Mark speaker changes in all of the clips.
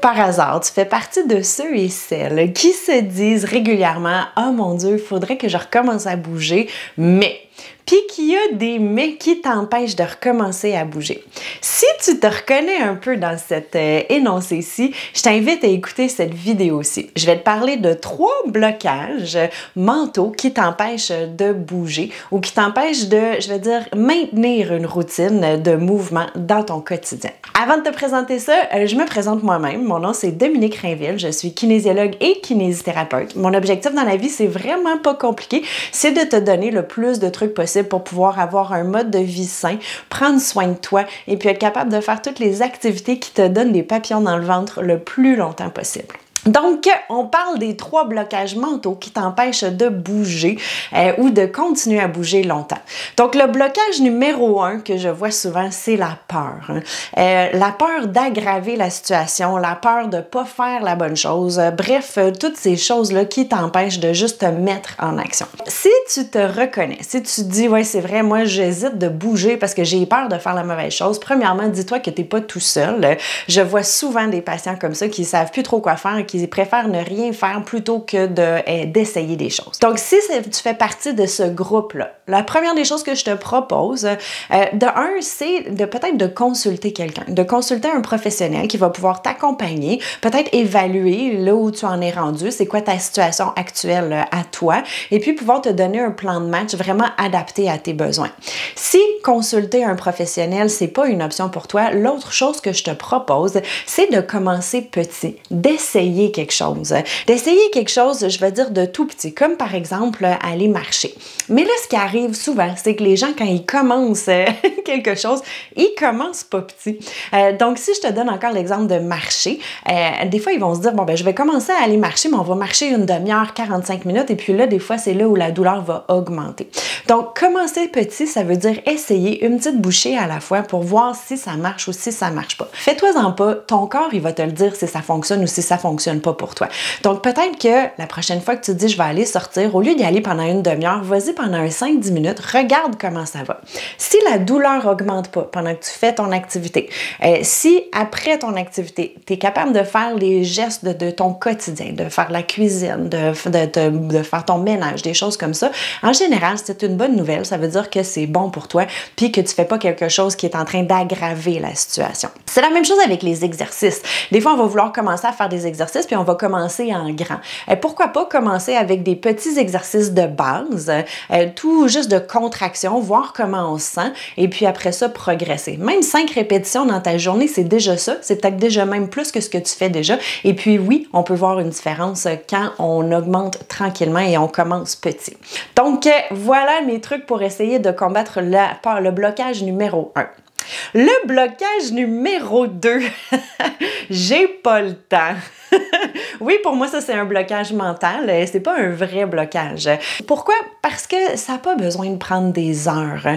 Speaker 1: Par hasard, tu fais partie de ceux et celles qui se disent régulièrement « Oh mon Dieu, il faudrait que je recommence à bouger, mais… » Puis qu'il y a des mais qui t'empêchent de recommencer à bouger. Si tu te reconnais un peu dans cet énoncé-ci, je t'invite à écouter cette vidéo-ci. Je vais te parler de 3 blocages mentaux qui t'empêchent de bouger ou qui t'empêchent de, je vais dire, maintenir une routine de mouvement dans ton quotidien. Avant de te présenter ça, je me présente moi-même. Mon nom, c'est Dominique Rainville. Je suis kinésiologue et kinésithérapeute. Mon objectif dans la vie, c'est vraiment pas compliqué. C'est de te donner le plus de trucs possible pour pouvoir avoir un mode de vie sain, prendre soin de toi et puis être capable de faire toutes les activités qui te donnent des papillons dans le ventre le plus longtemps possible. Donc, on parle des 3 blocages mentaux qui t'empêchent de bouger ou de continuer à bouger longtemps. Donc, le blocage numéro 1 que je vois souvent, c'est la peur. La peur d'aggraver la situation, la peur de ne pas faire la bonne chose, bref, toutes ces choses-là qui t'empêchent de juste te mettre en action. Si tu te reconnais, si tu te dis « Ouais, c'est vrai, moi, j'hésite de bouger parce que j'ai peur de faire la mauvaise chose », premièrement, dis-toi que tu n'es pas tout seul. Je vois souvent des patients comme ça qui ne savent plus trop quoi faire et qui préfèrent ne rien faire plutôt que d'essayer des choses. Donc, si tu fais partie de ce groupe-là, la première des choses que je te propose, de un, c'est de peut-être de consulter quelqu'un, de consulter un professionnel qui va pouvoir t'accompagner, peut-être évaluer là où tu en es rendu, c'est quoi ta situation actuelle à toi, et puis pouvoir te donner un plan de match vraiment adapté à tes besoins. Si consulter un professionnel, c'est pas une option pour toi, l'autre chose que je te propose, c'est de commencer petit, d'essayer quelque chose. D'essayer quelque chose, je vais dire de tout petit, comme par exemple aller marcher. Mais là, ce qui arrive souvent, c'est que les gens, quand ils commencent quelque chose, ils commencent pas petit. Donc, si je te donne encore l'exemple de marcher, des fois, ils vont se dire, bon, ben, je vais commencer à aller marcher, mais on va marcher une demi-heure, 45 minutes, et puis là, des fois, c'est là où la douleur va augmenter. Donc, commencer petit, ça veut dire essayer une petite bouchée à la fois pour voir si ça marche ou si ça marche pas. Fais-toi-en pas, ton corps, il va te le dire si ça fonctionne ou si ça fonctionne pas pour toi. Donc, peut-être que la prochaine fois que tu te dis, je vais aller sortir, au lieu d'y aller pendant une demi-heure, vas-y pendant un 5-10 minutes, regarde comment ça va. Si la douleur augmente pas pendant que tu fais ton activité, si après ton activité, tu es capable de faire les gestes de ton quotidien, de faire la cuisine, de faire ton ménage, des choses comme ça, en général, c'est une bonne nouvelle. Ça veut dire que c'est bon pour toi puis que tu fais pas quelque chose qui est en train d'aggraver la situation. C'est la même chose avec les exercices. Des fois, on va vouloir commencer à faire des exercices puis on va commencer en grand. Pourquoi pas commencer avec des petits exercices de base, tout juste de contraction, voir comment on se sent et puis après ça, progresser. Même 5 répétitions dans ta journée, c'est déjà ça. C'est peut-être déjà même plus que ce que tu fais déjà. Et puis oui, on peut voir une différence quand on augmente tranquillement et on commence petit. Donc, voilà mes trucs pour essayer de combattre le blocage numéro 1. Le blocage numéro 2, j'ai pas le temps. Oui, pour moi, ça, c'est un blocage mental. C'est pas un vrai blocage. Pourquoi? Parce que ça n'a pas besoin de prendre des heures.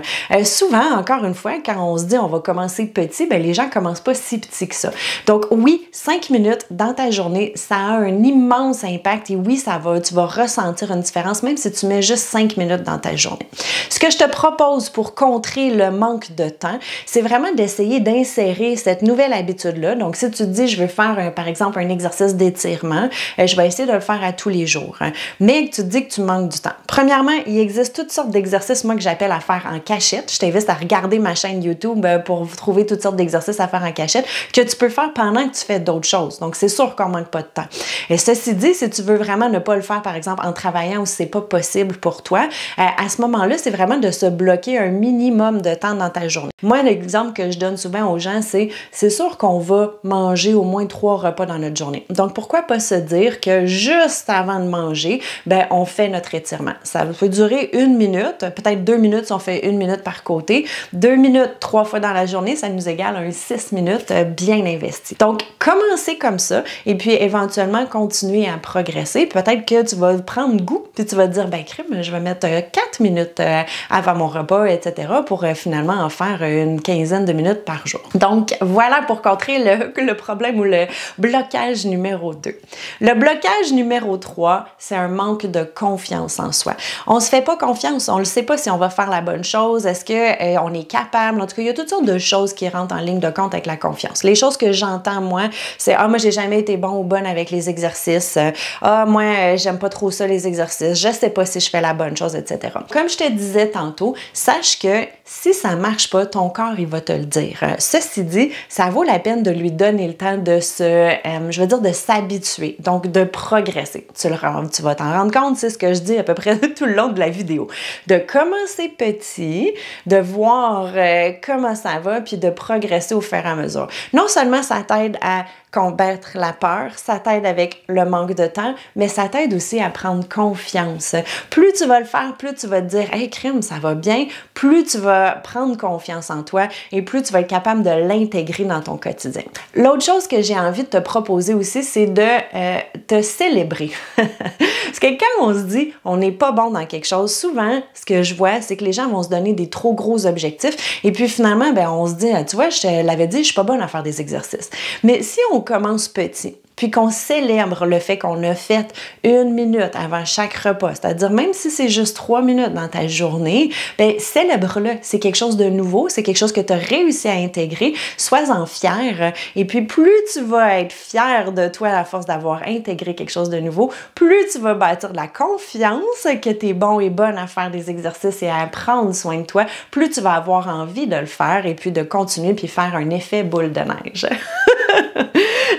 Speaker 1: Souvent, encore une fois, quand on se dit on va commencer petit, ben, les gens commencent pas si petit que ça. Donc, oui, 5 minutes dans ta journée, ça a un immense impact et oui, tu vas ressentir une différence, même si tu mets juste 5 minutes dans ta journée. Ce que je te propose pour contrer le manque de temps, c'est vraiment d'essayer d'insérer cette nouvelle habitude-là. Donc, si tu te dis, je veux faire, par exemple, un exercice d'étirement, je vais essayer de le faire à tous les jours. Mais que tu te dis que tu manques du temps. Premièrement, il existe toutes sortes d'exercices, moi, que j'appelle à faire en cachette. Je t'invite à regarder ma chaîne YouTube pour trouver toutes sortes d'exercices à faire en cachette que tu peux faire pendant que tu fais d'autres choses. Donc, c'est sûr qu'on manque pas de temps. Et ceci dit, si tu veux vraiment ne pas le faire, par exemple, en travaillant ou si c'est pas possible pour toi, à ce moment-là, c'est vraiment de se bloquer un minimum de temps dans ta journée. Moi, l'exemple que je donne souvent aux gens, c'est sûr qu'on va manger au moins 3 repas dans notre journée. Donc, pourquoi pas se dire que juste avant de manger, ben, on fait notre étirement. Ça peut durer 1 minute, peut-être 2 minutes si on fait 1 minute par côté. 2 minutes 3 fois dans la journée, ça nous égale un 6 minutes bien investi. Donc, commencer comme ça et puis éventuellement continuer à progresser. Peut-être que tu vas prendre goût puis tu vas te dire, ben, crime, je vais mettre 4 minutes avant mon repas, etc. pour finalement en faire une quinzaine de minutes par jour. Donc, voilà pour contrer le problème ou le blocage numéro 2. Le blocage numéro 3, c'est un manque de confiance en soi. On se fait pas confiance, on ne sait pas si on va faire la bonne chose, est-ce que on est capable, en tout cas, il y a toutes sortes de choses qui rentrent en ligne de compte avec la confiance. Les choses que j'entends, moi, c'est « Ah, moi, j'ai jamais été bon ou bonne avec les exercices. Ah, moi, j'aime pas trop ça, les exercices. Je sais pas si je fais la bonne chose, etc. » Comme je te disais tantôt, sache que si ça marche pas, ton corps, il va te le dire. Ceci dit, ça vaut la peine de lui donner le temps de de s'habituer, donc de progresser. Tu vas t'en rendre compte, c'est ce que je dis à peu près tout le long de la vidéo. De commencer petit, de voir comment ça va, puis de progresser au fur et à mesure. Non seulement ça t'aide à combattre la peur, ça t'aide avec le manque de temps, mais ça t'aide aussi à prendre confiance. Plus tu vas le faire, plus tu vas te dire « Hey, crime, ça va bien », plus tu vas prendre confiance en toi et plus tu vas être capable de l'intégrer dans ton quotidien. L'autre chose que j'ai envie de te proposer aussi, c'est de te célébrer. Parce que quand on se dit on n'est pas bon dans quelque chose, souvent, ce que je vois, c'est que les gens vont se donner des trop gros objectifs et puis finalement, ben, on se dit, tu vois, je te l'avais dit, je suis pas bonne à faire des exercices. Mais si on commence petit, puis qu'on célèbre le fait qu'on a fait 1 minute avant chaque repas, c'est-à-dire même si c'est juste 3 minutes dans ta journée, bien, célèbre-le. C'est quelque chose de nouveau, c'est quelque chose que tu as réussi à intégrer. Sois-en fier. Et puis, plus tu vas être fier de toi à force d'avoir intégré quelque chose de nouveau, plus tu vas bâtir de la confiance que tu es bon et bonne à faire des exercices et à prendre soin de toi, plus tu vas avoir envie de le faire et puis de continuer puis faire un effet boule de neige.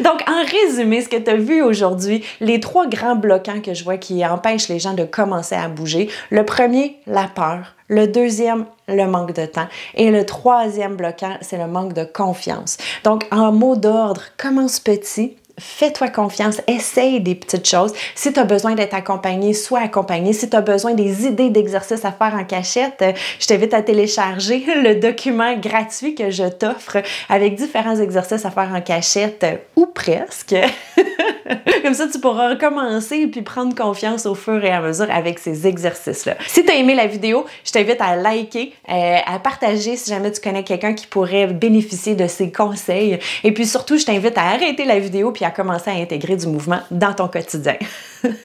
Speaker 1: Donc, en résumé, ce que tu as vu aujourd'hui, les 3 grands bloquants que je vois qui empêchent les gens de commencer à bouger. Le premier, la peur. Le deuxième, le manque de temps. Et le troisième bloquant, c'est le manque de confiance. Donc, en mot d'ordre, commence petit. Fais-toi confiance, essaye des petites choses. Si tu as besoin d'être accompagné, sois accompagné. Si tu as besoin des idées d'exercices à faire en cachette, je t'invite à télécharger le document gratuit que je t'offre avec différents exercices à faire en cachette ou presque. Comme ça, tu pourras recommencer et puis prendre confiance au fur et à mesure avec ces exercices-là. Si tu as aimé la vidéo, je t'invite à liker, à partager si jamais tu connais quelqu'un qui pourrait bénéficier de ces conseils. Et puis surtout, je t'invite à arrêter la vidéo puis à commencer à intégrer du mouvement dans ton quotidien.